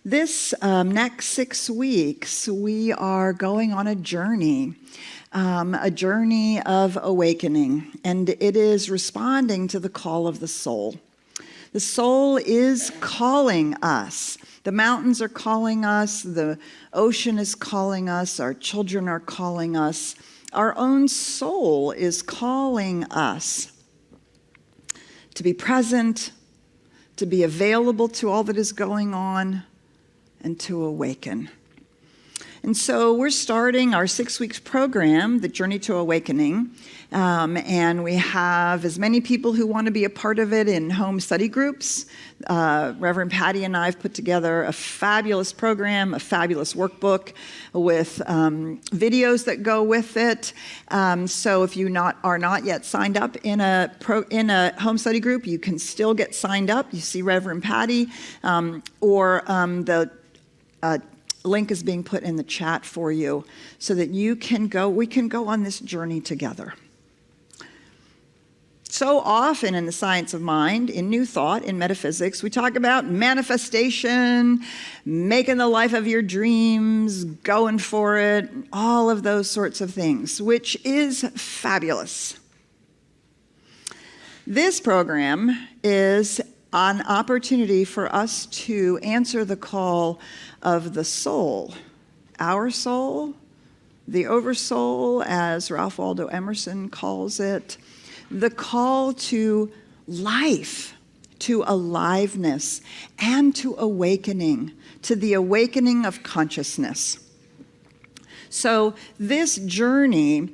This next 6 weeks, we are going on a journey of awakening, and it is responding to the call of the soul. The soul is calling us. The mountains are calling us, the ocean is calling us, our children are calling us, our own soul is calling us to be present, to be available to all that is going on, and to awaken. And so we're starting our 6 weeks program, The Journey to Awakening, and we have as many people who want to be a part of it in home study groups. Reverend Patty and I have put together a fabulous program, a fabulous workbook with videos that go with it. So if you are not yet signed up in a home study group, you can still get signed up. You see Reverend Patty, or the link is being put in the chat for you so that we can go on this journey together. So often in the science of mind, in New Thought, in metaphysics, we talk about manifestation, making the life of your dreams, going for it, all of those sorts of things, which is fabulous. This program is an opportunity for us to answer the call of the soul, our soul, the oversoul, as Ralph Waldo Emerson calls it, the call to life, to aliveness, and to awakening, to the awakening of consciousness. So this journey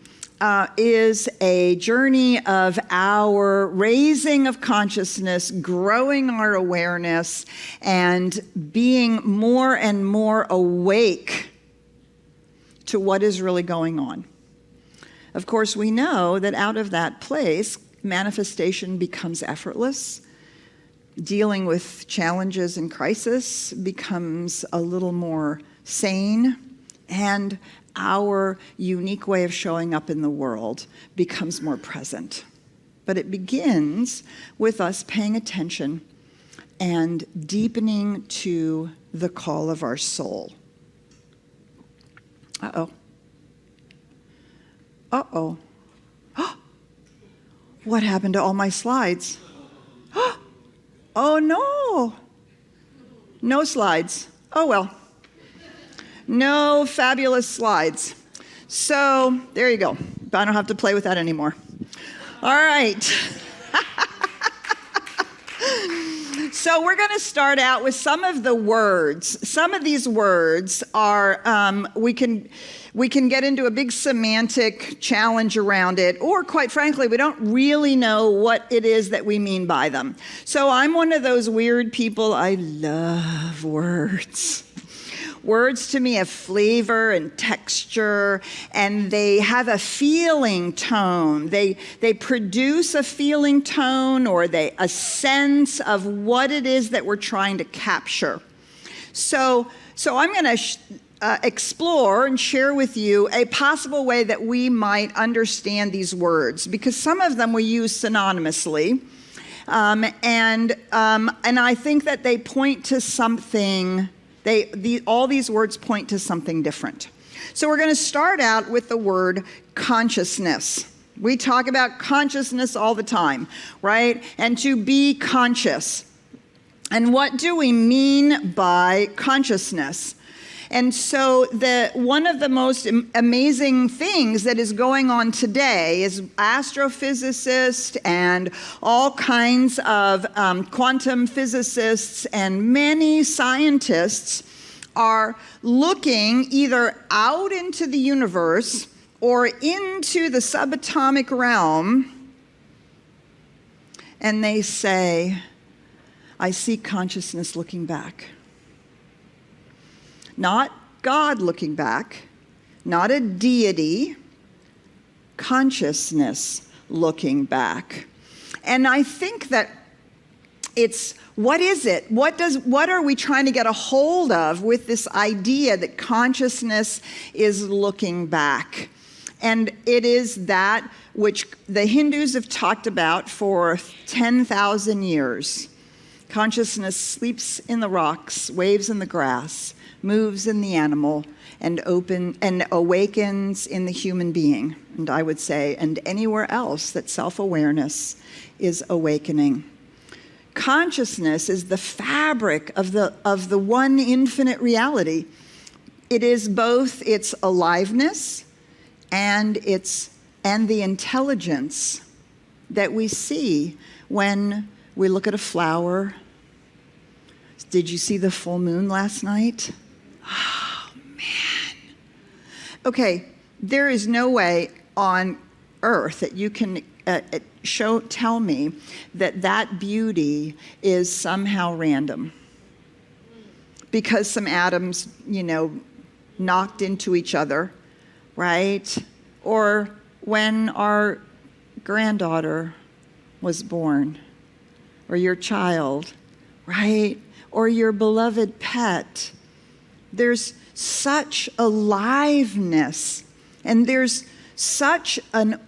is a journey of our raising of consciousness, growing our awareness, and being more and more awake to what is really going on. Of course, we know that out of that place, manifestation becomes effortless. Dealing with challenges and crisis becomes a little more sane, and our unique way of showing up in the world becomes more present. But it begins with us paying attention and deepening to the call of our soul. Uh-oh. Uh-oh. What happened to all my slides? Oh, no. No slides. Oh, well. No fabulous slides. So there you go. I don't have to play with that anymore. All right. So we're going to start out with some of the words. Some of these words are, we can get into a big semantic challenge around it, or quite frankly, we don't really know what it is that we mean by them. So I'm one of those weird people. I love words. Words to me have flavor and texture, and they have a feeling tone. They produce a feeling tone, or a sense of what it is that we're trying to capture. So I'm going to explore and share with you a possible way that we might understand these words, because some of them we use synonymously, and I think that they point to something. All these words point to something different. So we're going to start out with the word consciousness. We talk about consciousness all the time, right? And to be conscious. And what do we mean by consciousness? And so one of the most amazing things that is going on today is astrophysicists and all kinds of quantum physicists and many scientists are looking either out into the universe or into the subatomic realm, and they say, I see consciousness looking back. Not God looking back, not a deity, consciousness looking back. And I think that what is it? What are we trying to get a hold of with this idea that consciousness is looking back? And it is that which the Hindus have talked about for 10,000 years. Consciousness sleeps in the rocks, waves in the grass, moves in the animal, and awakens in the human being. And I would say, and anywhere else that self-awareness is awakening. Consciousness is the fabric of the one infinite reality. It is both its aliveness and the intelligence that we see when we look at a flower. Did you see the full moon last night? Oh, man. Okay, there is no way on earth that you can tell me that beauty is somehow random. Because some atoms, knocked into each other, right? Or when our granddaughter was born, or your child, right? Or your beloved pet. There's such aliveness, and there's such an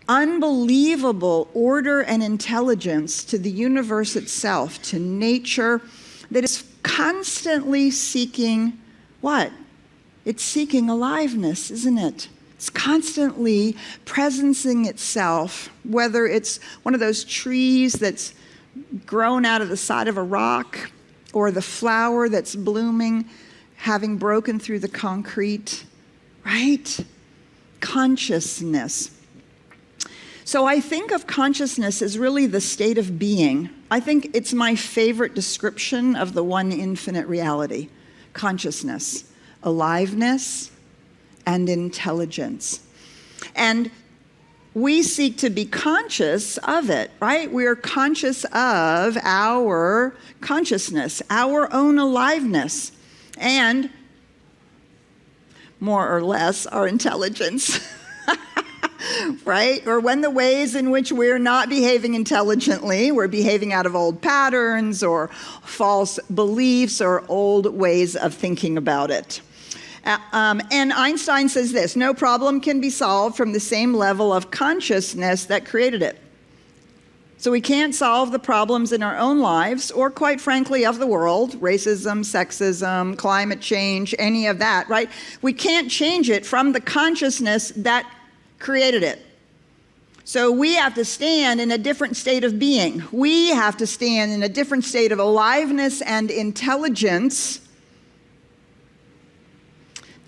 unbelievable order and intelligence to the universe itself, to nature, that is constantly seeking what? It's seeking aliveness, isn't it? It's constantly presencing itself, whether it's one of those trees that's grown out of the side of a rock, or the flower that's blooming, having broken through the concrete, right? Consciousness. So I think of consciousness as really the state of being. I think it's my favorite description of the one infinite reality. Consciousness, aliveness, and intelligence. And we seek to be conscious of it, right? We are conscious of our consciousness, our own aliveness, and more or less our intelligence. Right? Or when the ways in which we're not behaving intelligently, we're behaving out of old patterns or false beliefs or old ways of thinking about it. And Einstein says this: no problem can be solved from the same level of consciousness that created it. So we can't solve the problems in our own lives, or quite frankly of the world, racism, sexism, climate change, any of that, right? We can't change it from the consciousness that created it. So we have to stand in a different state of being. We have to stand in a different state of aliveness and intelligence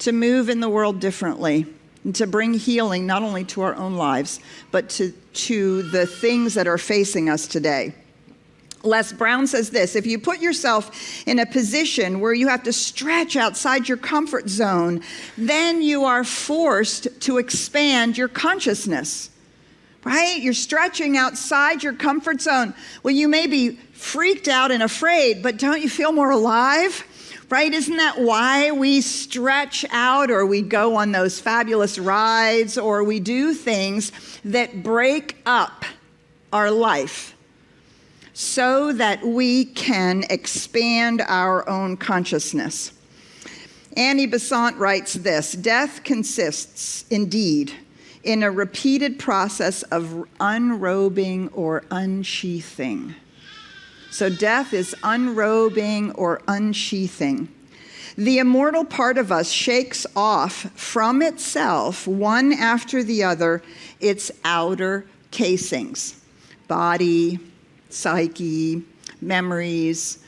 to move in the world differently and to bring healing not only to our own lives, but to the things that are facing us today. Les Brown says this: if you put yourself in a position where you have to stretch outside your comfort zone, then you are forced to expand your consciousness, right? You're stretching outside your comfort zone. Well, you may be freaked out and afraid, but don't you feel more alive? Right? Isn't that why we stretch out, or we go on those fabulous rides, or we do things that break up our life so that we can expand our own consciousness? Annie Besant writes this: death consists indeed in a repeated process of unrobing or unsheathing. So death is unrobing or unsheathing. The immortal part of us shakes off from itself, one after the other, its outer casings: body, psyche, memories,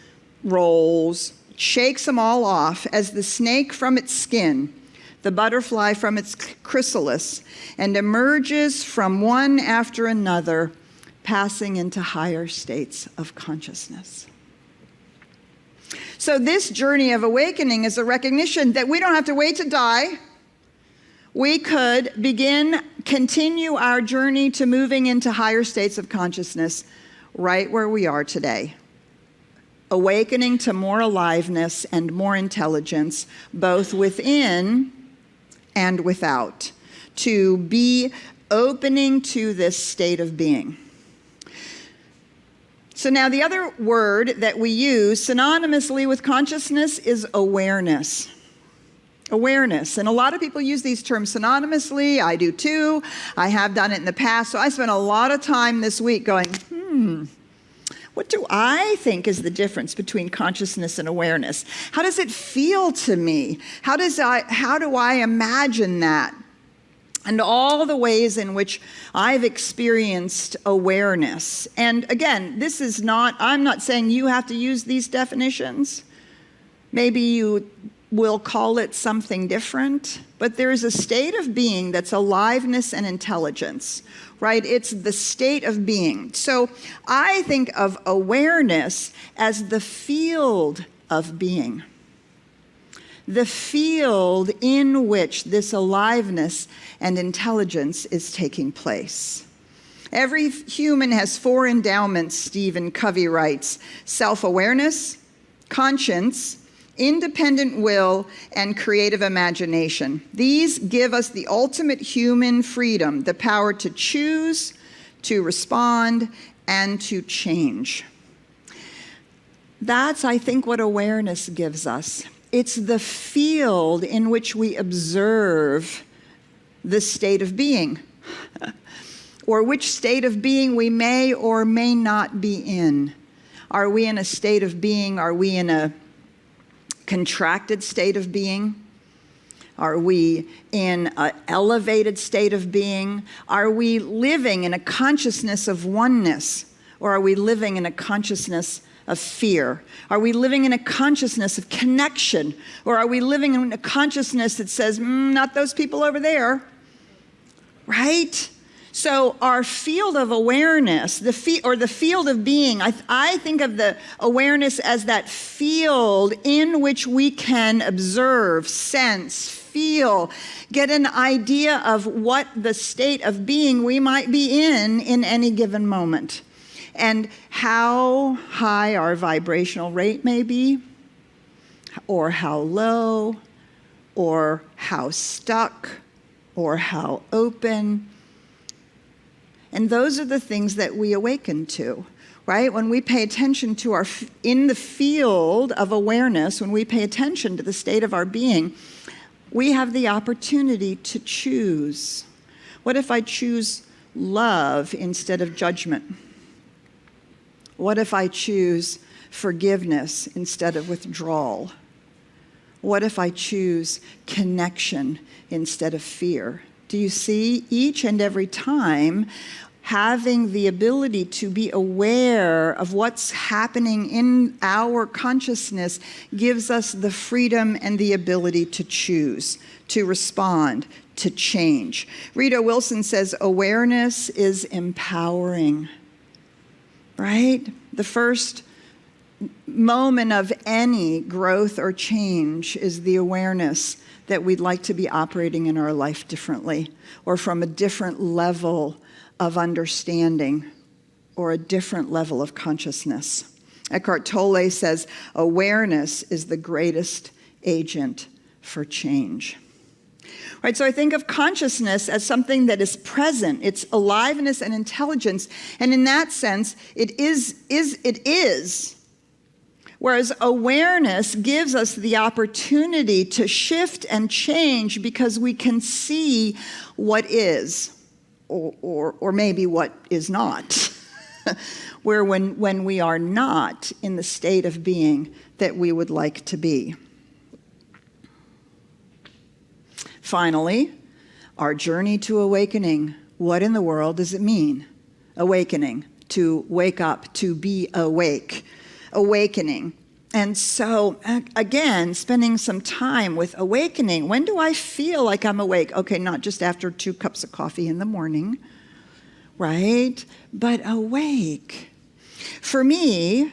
roles. Shakes them all off as the snake from its skin, the butterfly from its chrysalis, and emerges from one after another, passing into higher states of consciousness. So this journey of awakening is a recognition that we don't have to wait to die. We could continue our journey to moving into higher states of consciousness right where we are today. Awakening to more aliveness and more intelligence, both within and without. To be opening to this state of being. So now the other word that we use synonymously with consciousness is awareness. Awareness. And a lot of people use these terms synonymously. I do too. I have done it in the past. So I spent a lot of time this week going, What do I think is the difference between consciousness and awareness? How does it feel to me? How do I imagine that? And all the ways in which I've experienced awareness. And again, I'm not saying you have to use these definitions. Maybe you will call it something different, but there's a state of being that's aliveness and intelligence, right? It's the state of being. So I think of awareness as the field of being, the field in which this aliveness and intelligence is taking place. Every human has 4 endowments, Stephen Covey writes: self-awareness, conscience, independent will, and creative imagination. These give us the ultimate human freedom, the power to choose, to respond, and to change. That's, I think, what awareness gives us. It's the field in which we observe the state of being, or which state of being we may or may not be in. Are we in a state of being? Are we in a contracted state of being? Are we in an elevated state of being? Are we living in a consciousness of oneness? Or are we living in a consciousness of fear? Are we living in a consciousness of connection? Or are we living in a consciousness that says, not those people over there? Right? So our field of awareness, the field of being, I think of the awareness as that field in which we can observe, sense, feel, get an idea of what the state of being we might be in any given moment, and how high our vibrational rate may be, or how low, or how stuck, or how open. And those are the things that we awaken to, right? When we pay attention to in the field of awareness, when we pay attention to the state of our being, we have the opportunity to choose. What if I choose love instead of judgment? What if I choose forgiveness instead of withdrawal? What if I choose connection instead of fear? Do you see? Each and every time, having the ability to be aware of what's happening in our consciousness gives us the freedom and the ability to choose, to respond, to change. Rita Wilson says awareness is empowering, right? The first moment of any growth or change is the awareness that we'd like to be operating in our life differently, or from a different level of understanding, or a different level of consciousness. Eckhart Tolle says, awareness is the greatest agent for change. Right, so I think of consciousness as something that is present. It's aliveness and intelligence, and in that sense, it is. Whereas awareness gives us the opportunity to shift and change because we can see what is, or maybe what is not. Where when we are not in the state of being that we would like to be. Finally, our journey to awakening. What in the world does it mean? Awakening, to wake up, to be awake. Awakening. And so, again, spending some time with awakening. When do I feel like I'm awake? Okay, not just after 2 cups of coffee in the morning, right? But awake. For me,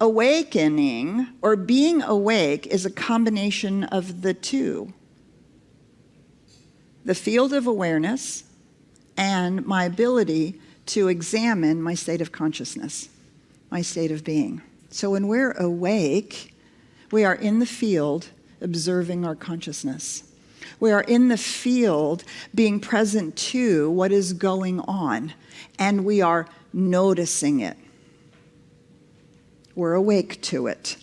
awakening or being awake is a combination of the two. The field of awareness and my ability to examine my state of consciousness, my state of being. So when we're awake, we are in the field observing our consciousness. We are in the field being present to what is going on, and we are noticing it. We're awake to it.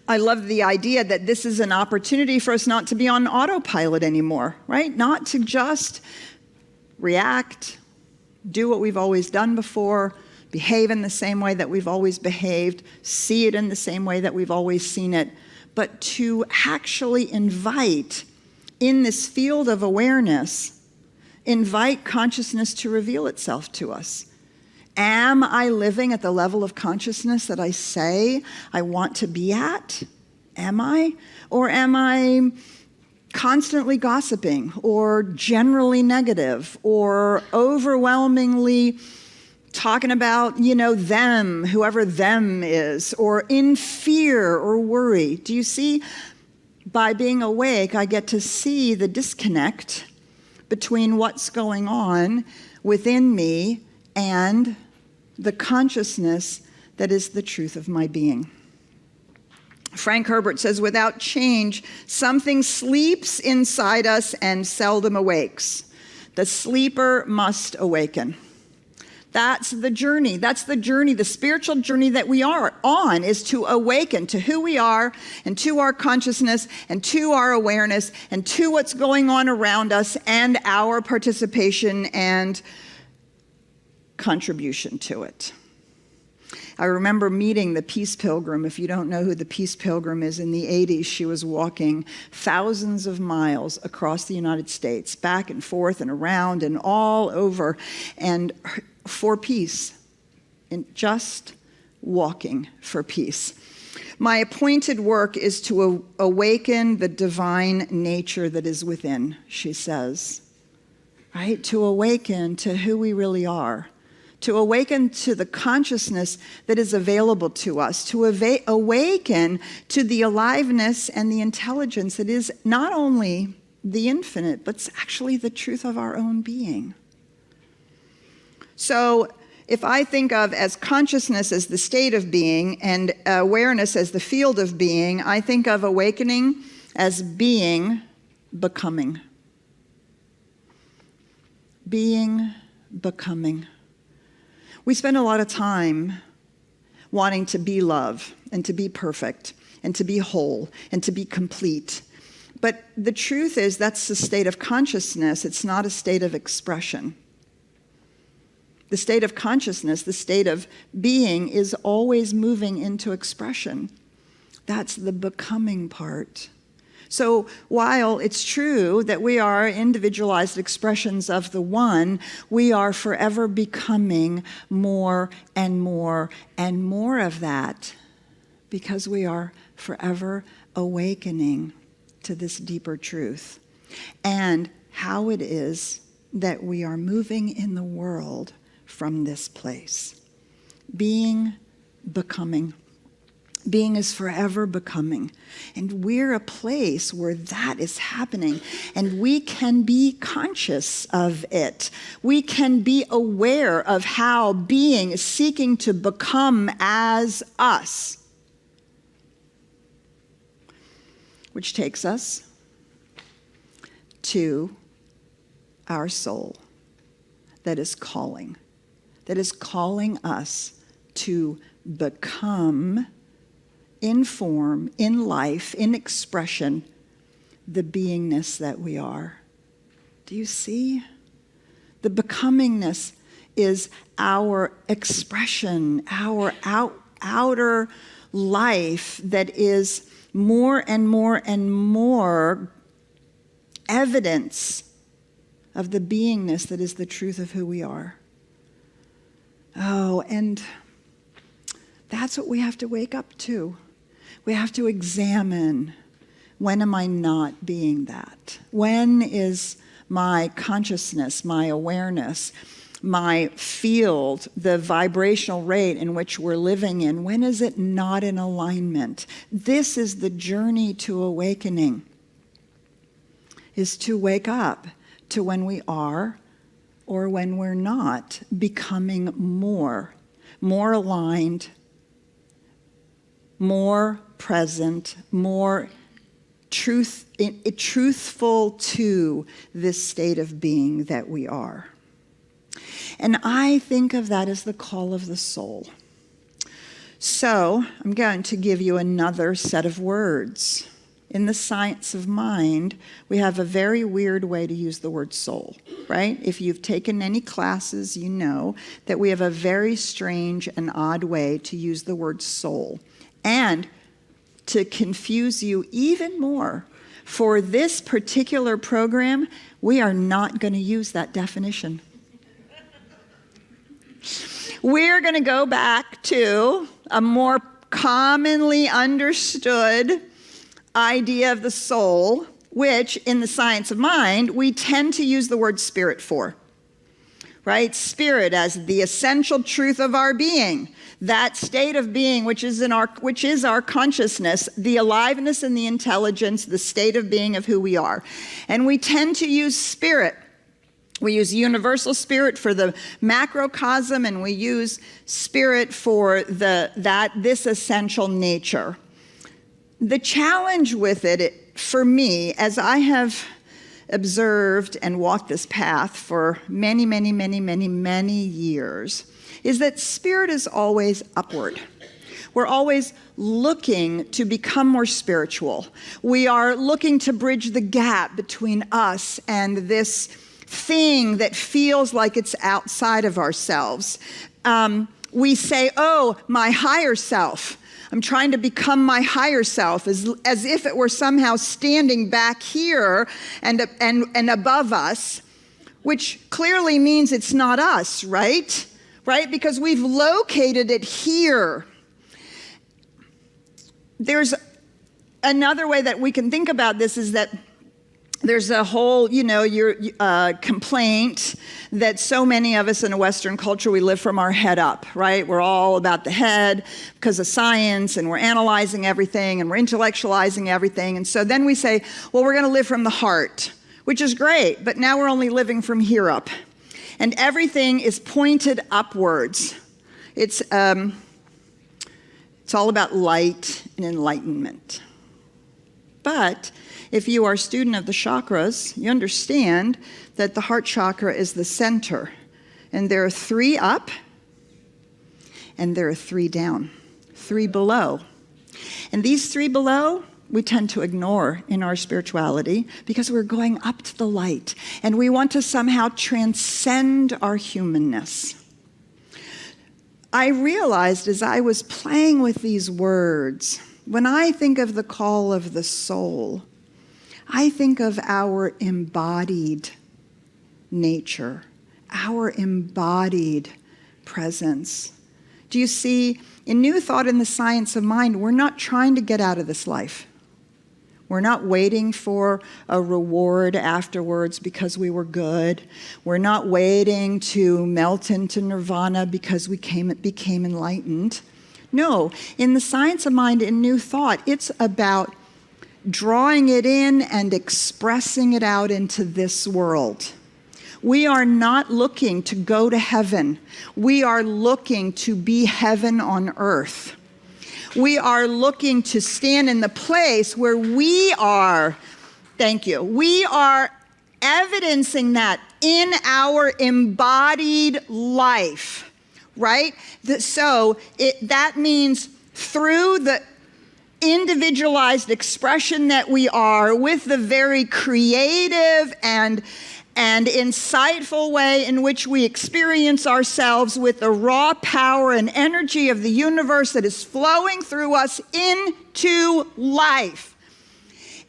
I love the idea that this is an opportunity for us not to be on autopilot anymore, right? Not to just react, do what we've always done before, behave in the same way that we've always behaved, see it in the same way that we've always seen it, but to actually invite in this field of awareness, invite consciousness to reveal itself to us. Am I living at the level of consciousness that I say I want to be at? Am I? Or am I constantly gossiping or generally negative or overwhelmingly talking about, them, whoever them is, or in fear or worry? Do you see? By being awake, I get to see the disconnect between what's going on within me and the consciousness that is the truth of my being. Frank Herbert says, without change, something sleeps inside us and seldom awakes. The sleeper must awaken. That's the journey. That's the journey, the spiritual journey that we are on, is to awaken to who we are and to our consciousness and to our awareness and to what's going on around us and our participation and contribution to it. I remember meeting the Peace Pilgrim. If you don't know who the Peace Pilgrim is, in the 80s, she was walking thousands of miles across the United States, back and forth and around and all over, and for peace, and just walking for peace. My appointed work is to awaken the divine nature that is within, she says, right? To awaken to who we really are. To awaken to the consciousness that is available to us, to awaken to the aliveness and the intelligence that is not only the infinite, but it's actually the truth of our own being. So if I think of as consciousness as the state of being and awareness as the field of being, I think of awakening as being becoming. Being becoming. We spend a lot of time wanting to be love and to be perfect and to be whole and to be complete. But the truth is that's the state of consciousness. It's not a state of expression. The state of consciousness, the state of being, is always moving into expression. That's the becoming part. So while it's true that we are individualized expressions of the one, we are forever becoming more and more and more of that, because we are forever awakening to this deeper truth and how it is that we are moving in the world from this place. Being, becoming. Being is forever becoming. And we're a place where that is happening. And we can be conscious of it. We can be aware of how being is seeking to become as us. Which takes us to our soul that is calling us to become, in form, in life, in expression, the beingness that we are. Do you see? The becomingness is our expression, our outer life that is more and more and more evidence of the beingness that is the truth of who we are. Oh, and that's what we have to wake up to. We have to examine, when am I not being that? When is my consciousness, my awareness, my field, the vibrational rate in which we're living in, when is it not in alignment? This is the journey to awakening, is to wake up to when we are or when we're not becoming more aligned, more present, more truthful to this state of being that we are. And I think of that as the call of the soul. So I'm going to give you another set of words in the science of mind, we have a very weird way to use the word soul, right? If you've taken any classes, you know that we have a very strange and odd way to use the word soul. And to confuse you even more, for this particular program, we are not going to use that definition. We're going to go back to a more commonly understood idea of the soul, which in the science of mind, we tend to use the word spirit for, right? Spirit as the essential truth of our being, that state of being which is our consciousness, the aliveness and the intelligence, the state of being of who we are. And we tend to use spirit. We use universal spirit for the macrocosm, and we use spirit for this essential nature. The challenge with it, for me, as I have observed and walked this path for many, many, many, many, many years, is that spirit is always upward. We're always looking to become more spiritual. We are looking to bridge the gap between us and this thing that feels like it's outside of ourselves. We say, oh, my higher self. I'm trying to become my higher self, as if it were somehow standing back here and above us, which clearly means it's not us, right? Right? Because we've located it here. There's another way that we can think about this is that there's a whole, complaint that so many of us in a Western culture, we live from our head up, right? We're all about the head because of science, and we're analyzing everything, and we're intellectualizing everything. And so then we say, well, we're going to live from the heart, which is great, but now we're only living from here up. And everything is pointed upwards. It's all about light and enlightenment. But if you are a student of the chakras, you understand that the heart chakra is the center. And there are 3 up, and there are 3 down, 3 below. And these 3 below, we tend to ignore in our spirituality because we're going up to the light, and we want to somehow transcend our humanness. I realized as I was playing with these words, when I think of the call of the soul, I think of our embodied nature, our embodied presence. Do you see, in New Thought in the Science of Mind, we're not trying to get out of this life. We're not waiting for a reward afterwards because we were good. We're not waiting to melt into nirvana because we became enlightened. No, in the Science of Mind, in New Thought, it's about drawing it in and expressing it out into this world. We are not looking to go to heaven. We are looking to be heaven on earth. We are looking to stand in the place where we are, we are evidencing that in our embodied life, right? That means through the individualized expression that we are, with the very creative and insightful way in which we experience ourselves, with the raw power and energy of the universe that is flowing through us into life,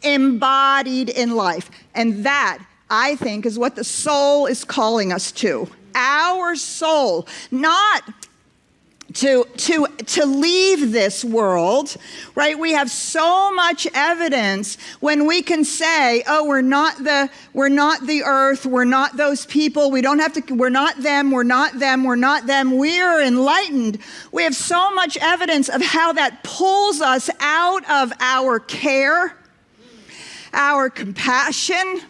embodied in life. And that, I think, is what the soul is calling us to. Our soul, not to leave this world, right? We have so much evidence when we can say, oh, we're not the earth, we're not those people, we're not them, we're enlightened. We have so much evidence of how that pulls us out of our care, our compassion,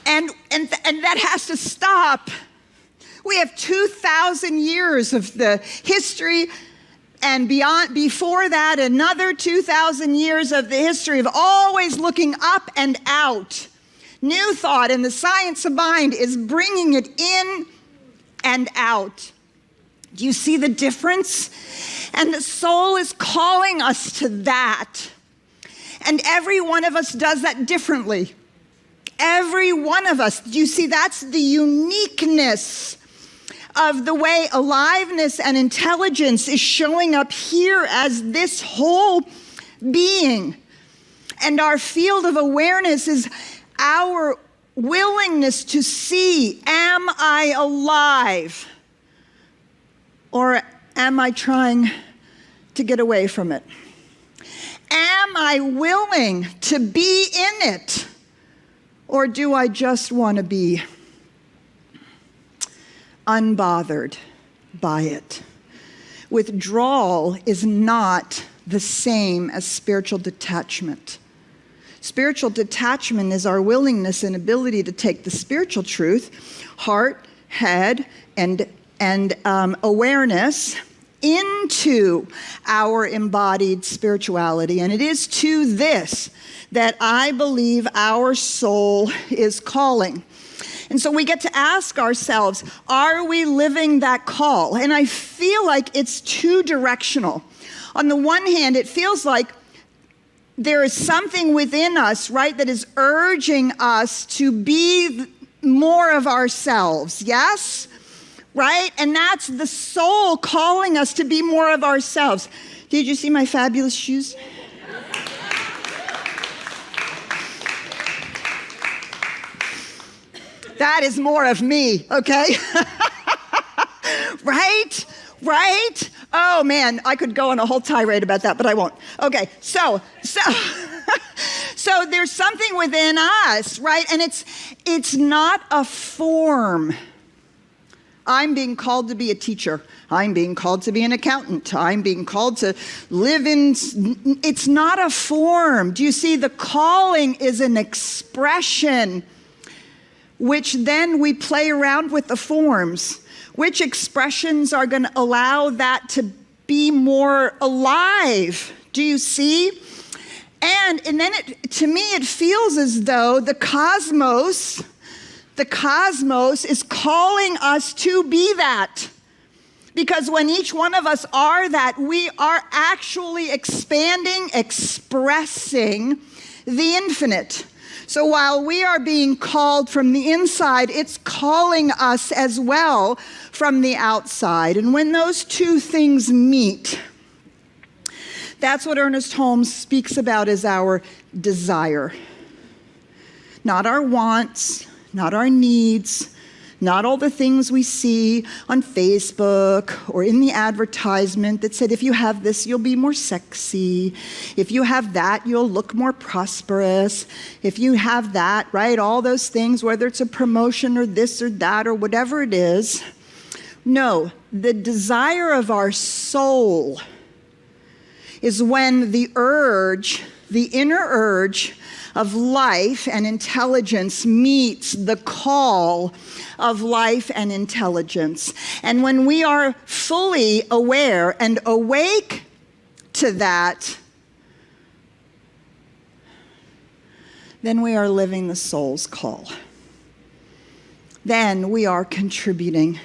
and that has to stop. We have 2,000 years of the history, and before that, another 2,000 years of the history of always looking up and out. New Thought in the Science of Mind is bringing it in and out. Do you see the difference? And the soul is calling us to that. And every one of us does that differently. Every one of us. You see, that's the uniqueness of the way aliveness and intelligence is showing up here as this whole being. And our field of awareness is our willingness to see, am I alive? Or am I trying to get away from it? Am I willing to be in it? Or do I just want to be unbothered by it? Withdrawal is not the same as spiritual detachment. Spiritual detachment is our willingness and ability to take the spiritual truth, heart, head, and awareness into our embodied spirituality. And it is to this that I believe our soul is calling. And so we get to ask ourselves, are we living that call? And I feel like it's two directional. On the one hand, it feels like there is something within us, right, that is urging us to be more of ourselves, yes? Right? And that's the soul calling us to be more of ourselves. Did you see my fabulous shoes? That is more of me, okay? Right? Right? Oh man, I could go on a whole tirade about that, but I won't. Okay, so there's something within us, right? And it's not a form. I'm being called to be a teacher. I'm being called to be an accountant. I'm being called to live in, it's not a form. Do you see? The calling is an expression, which then we play around with the forms. Which expressions are going to allow that to be more alive? Do you see? And then to me, it feels as though the cosmos is calling us to be that. Because when each one of us are that, we are actually expanding, expressing the infinite. So while we are being called from the inside, it's calling us as well from the outside. And when those two things meet, that's what Ernest Holmes speaks about as our desire. Not our wants, not our needs, not all the things we see on Facebook or in the advertisement that said, if you have this, you'll be more sexy. If you have that, you'll look more prosperous. If you have that, right, all those things, whether it's a promotion or this or that or whatever it is. No, the desire of our soul is when the urge, the inner urge of life and intelligence meets the call of life and intelligence. And when we are fully aware and awake to that, then we are living the soul's call. Then we are contributing.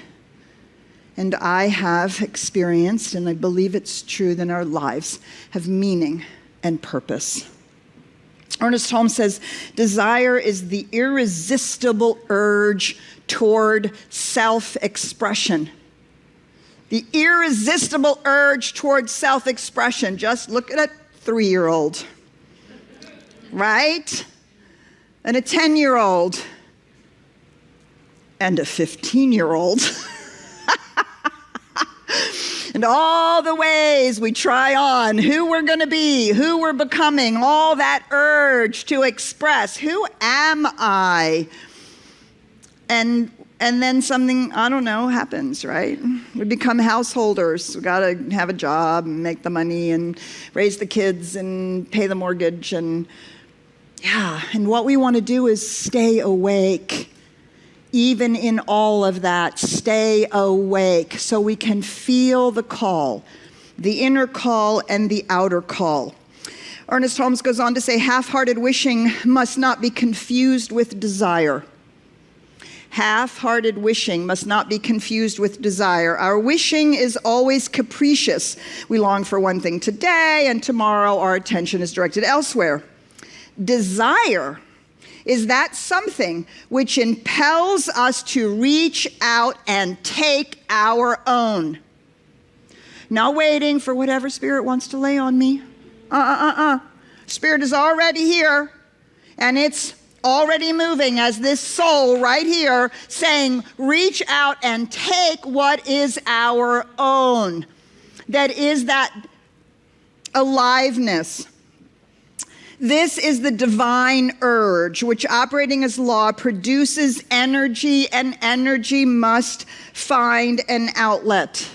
And I have experienced, and I believe it's true, that our lives have meaning and purpose. Ernest Holmes says, desire is the irresistible urge toward self-expression. The irresistible urge toward self-expression. Just look at a 3-year-old, right? And a 10-year-old, and a 15-year-old. And all the ways we try on who we're going to be, who we're becoming, all that urge to express, who am I? And then something, I don't know, happens, right? We become householders. We got to have a job and make the money and raise the kids and pay the mortgage. And what we want to do is stay awake. Even in all of that, stay awake so we can feel the call, the inner call and the outer call. Ernest Holmes goes on to say, half-hearted wishing must not be confused with desire. Half-hearted wishing must not be confused with desire. Our wishing is always capricious. We long for one thing today, and tomorrow our attention is directed elsewhere. Desire is that something which impels us to reach out and take our own. Not waiting for whatever Spirit wants to lay on me. Spirit is already here, and it's already moving as this soul right here saying, reach out and take what is our own. That is that aliveness. This is the divine urge, which operating as law produces energy, and energy must find an outlet.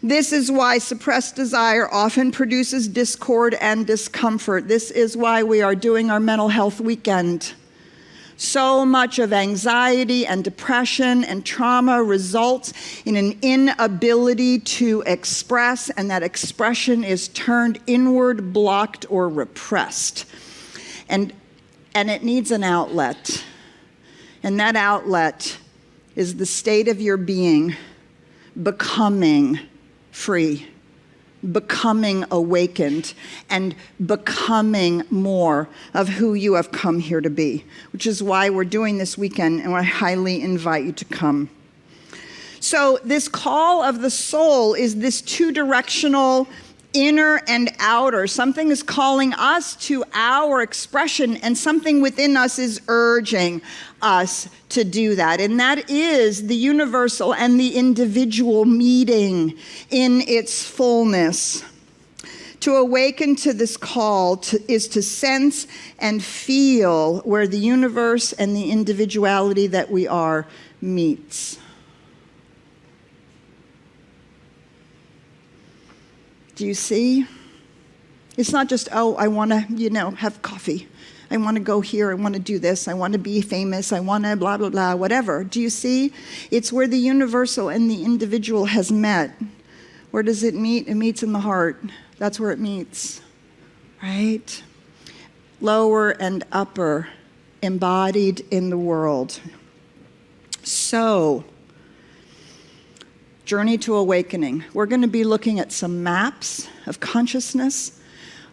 This is why suppressed desire often produces discord and discomfort. This is why we are doing our mental health weekend. So much of anxiety and depression and trauma results in an inability to express, and that expression is turned inward, blocked, or repressed. And it needs an outlet. And that outlet is the state of your being becoming free, becoming awakened, and becoming more of who you have come here to be, which is why we're doing this weekend, and I highly invite you to come. So this call of the soul is this two-directional, inner and outer. Something is calling us to our expression, and something within us is urging us to do that. And that is the universal and the individual meeting in its fullness. To awaken to this call is to sense and feel where the universe and the individuality that we are meets. Do you see? It's not just, I want to, have coffee. I want to go here. I want to do this. I want to be famous. I want to blah, blah, blah, whatever. Do you see? It's where the universal and the individual has met. Where does it meet? It meets in the heart. That's where it meets, right? Lower and upper, embodied in the world. So, Journey to Awakening. We're going to be looking at some maps of consciousness.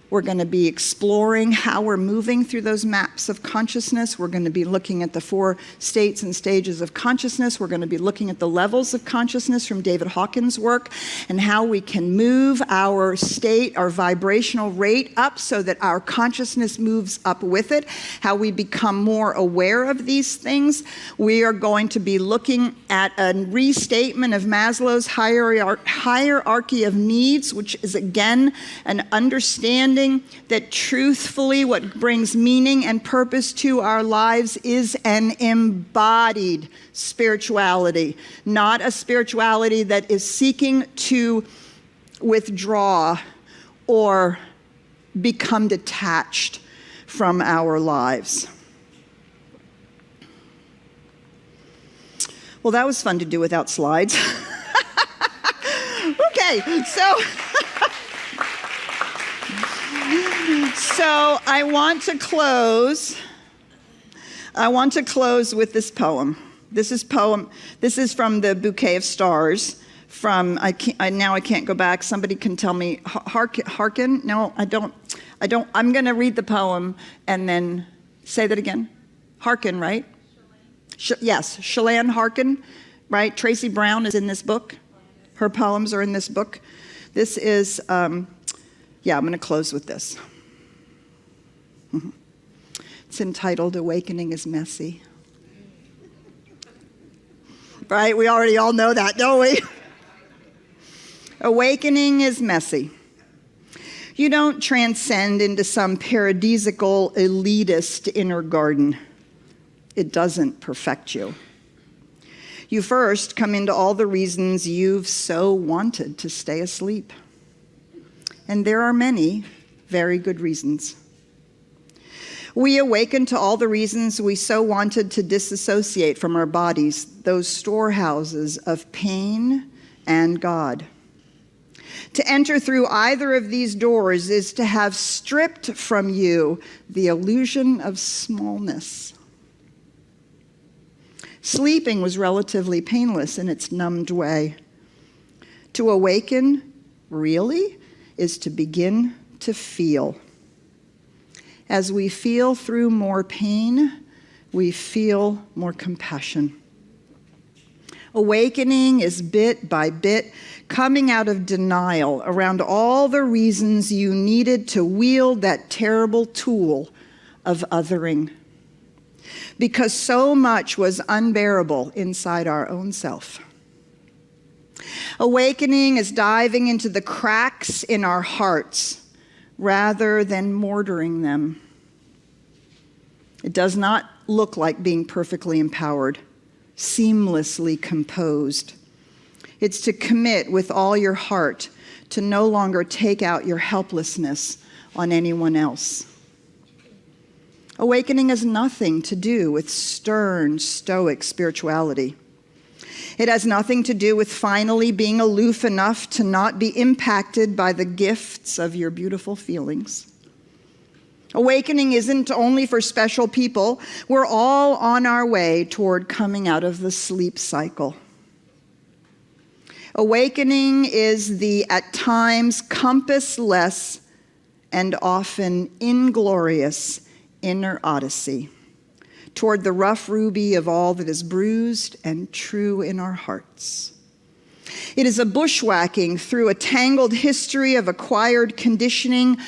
We're going to be exploring how we're moving through those maps of consciousness. We're going to be looking at the 4 states and stages of consciousness. We're going to be looking at the levels of consciousness from David Hawkins' work, and how we can move our state, our vibrational rate up so that our consciousness moves up with it, how we become more aware of these things. We are going to be looking at a restatement of Maslow's hierarchy of needs, which is, again, an understanding that truthfully what brings meaning and purpose to our lives is an embodied spirituality, not a spirituality that is seeking to withdraw or become detached from our lives. Well, that was fun to do without slides. Okay, So I want to close with this poem. This is from the Bouquet of Stars. I can't go back. Somebody can tell me. Harkin? No, I don't. I'm going to read the poem and then say that again. Harkin, right? Yes, Shalane Harkin, right? Tracy Brown is in this book. Her poems are in this book. This is, I'm going to close with this. It's entitled Awakening is Messy. Right? We already all know that, don't we? Awakening is messy. You don't transcend into some paradisical, elitist inner garden. It doesn't perfect you. You first come into all the reasons you've so wanted to stay asleep. And there are many very good reasons. We awaken to all the reasons we so wanted to disassociate from our bodies, those storehouses of pain and God. To enter through either of these doors is to have stripped from you the illusion of smallness. Sleeping was relatively painless in its numbed way. To awaken, really, is to begin to feel. As we feel through more pain, we feel more compassion. Awakening is bit by bit coming out of denial around all the reasons you needed to wield that terrible tool of othering. Because so much was unbearable inside our own self. Awakening is diving into the cracks in our hearts rather than mortaring them. It does not look like being perfectly empowered, seamlessly composed. It's to commit with all your heart to no longer take out your helplessness on anyone else. Awakening has nothing to do with stern, stoic spirituality. It has nothing to do with finally being aloof enough to not be impacted by the gifts of your beautiful feelings. Awakening isn't only for special people. We're all on our way toward coming out of the sleep cycle. Awakening is the, at times, compassless and often inglorious inner odyssey toward the rough ruby of all that is bruised and true in our hearts. It is a bushwhacking through a tangled history of acquired conditioning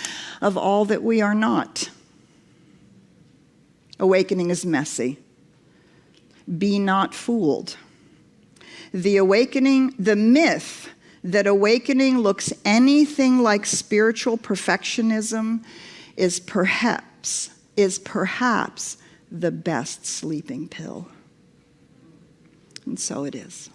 of all that we are not. Awakening is messy. Be not fooled. The myth that awakening looks anything like spiritual perfectionism is perhaps the best sleeping pill. And so it is.